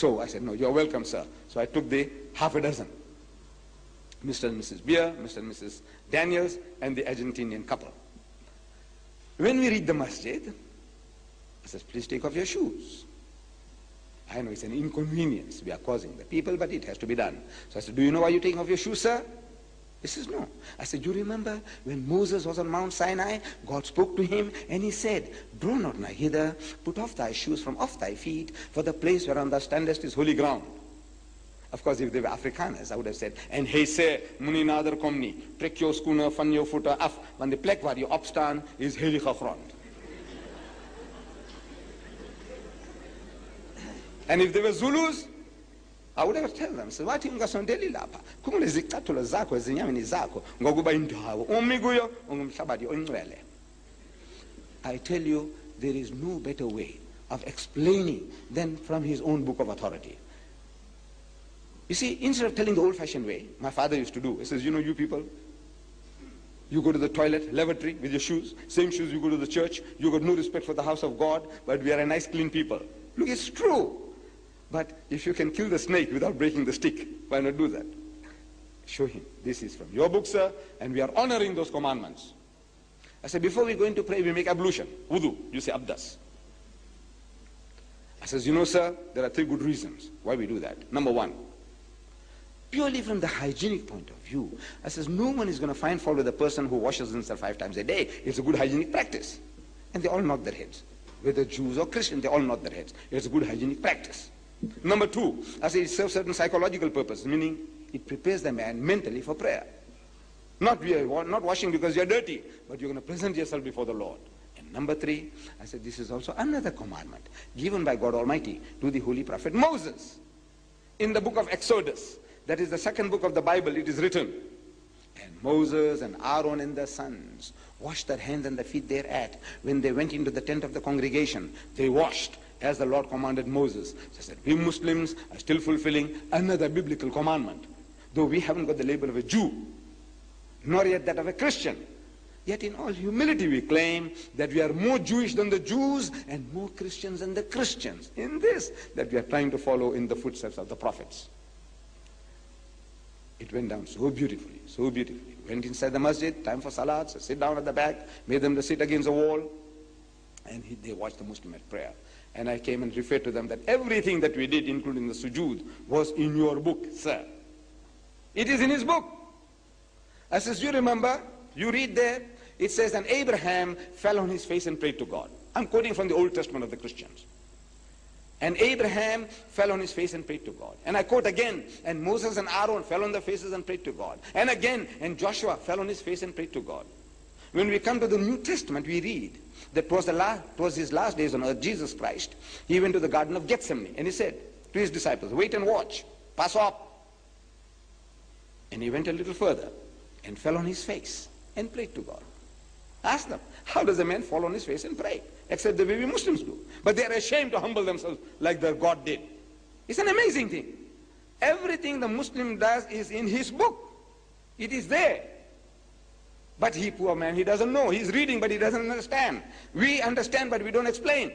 So I said, no, you're welcome, sir. So I took the half a dozen. Mr. and Mrs. Beer, Mr. and Mrs. Daniels, and the Argentinian couple. When we reach the masjid, I said, please take off your shoes. I know it's an inconvenience we are causing the people, but it has to be done. So I said, do you know why you're taking off your shoes, sir? He says, no. I said, you remember when Moses was on Mount Sinai, God spoke to him and he said, draw not nigh hither, put off thy shoes from off thy feet, for the place whereon thou standest is holy ground. Of course, if they were Afrikaners, I would have said, en hy sê, moenie nader kom nie, trek jou skoene van jou voete af, want die plek waar jy opstaan is heilige grond. And if they were Zulus, I would have told them, so wathi ungasondeli lapha, khumule izicathulo zakho ezinyameni zakho, ngokuba indawo umi kuyo ungumhlabathi ongcwele. I tell you, there is no better way of explaining than from his own book of authority. You see, instead of telling the old-fashioned way, my father used to do, he says, you know, you people, you go to the toilet, lavatory with your shoes, same shoes you go to the church, you got no respect for the house of God, but we are a nice, clean people. Look, it's true. But if you can kill the snake without breaking the stick, why not do that? Show him, this is from your book, sir, and we are honoring those commandments. I said, before we go into pray, we make ablution, wudu, you say abdas. I says, you know, sir, there are 3 good reasons why we do that. Number 1, purely from the hygienic point of view, I says, no one is going to find fault with a person who washes himself 5 times a day. It's a good hygienic practice. And they all nod their heads. Whether Jews or Christians, they all nod their heads. It's a good hygienic practice. Number 2, I say it serves certain psychological purpose, meaning it prepares the man mentally for prayer. Not washing because you're dirty, but you're going to present yourself before the Lord. And number 3, I said this is also another commandment given by God Almighty to the holy prophet Moses. In the book of Exodus, that is the 2nd book of the Bible, it is written, and Moses and Aaron and their sons washed their hands and their feet thereat. When they went into the tent of the congregation, they washed as the Lord commanded Moses. So I said, we Muslims are still fulfilling another biblical commandment. Though we haven't got the label of a Jew, nor yet that of a Christian, yet in all humility we claim that we are more Jewish than the Jews and more Christians than the Christians. In this, that we are trying to follow in the footsteps of the prophets. It went down so beautifully, so beautifully. Went inside the masjid, time for salat, so sit down at the back, made them to sit against the wall, and they watched the Muslim at prayer. And I came and referred to them that everything that we did, including the sujood, was in your book, sir. It is in his book. I says, you remember, you read there, it says, and Abraham fell on his face and prayed to God. I'm quoting from the Old Testament of the Christians. And Abraham fell on his face and prayed to God. And I quote again, and Moses and Aaron fell on their faces and prayed to God. And again, and Joshua fell on his face and prayed to God. When we come to the New Testament, we read that towards his last days on earth, Jesus Christ, he went to the Garden of Gethsemane and he said to his disciples, wait and watch, pass up. And he went a little further and fell on his face and prayed to God. Ask them, how does a man fall on his face and pray? Except the way we Muslims do. But they are ashamed to humble themselves like their God did. It's an amazing thing. Everything the Muslim does is in his book. It is there. But he, poor man, he doesn't know. He's reading, but he doesn't understand. We understand, but we don't explain.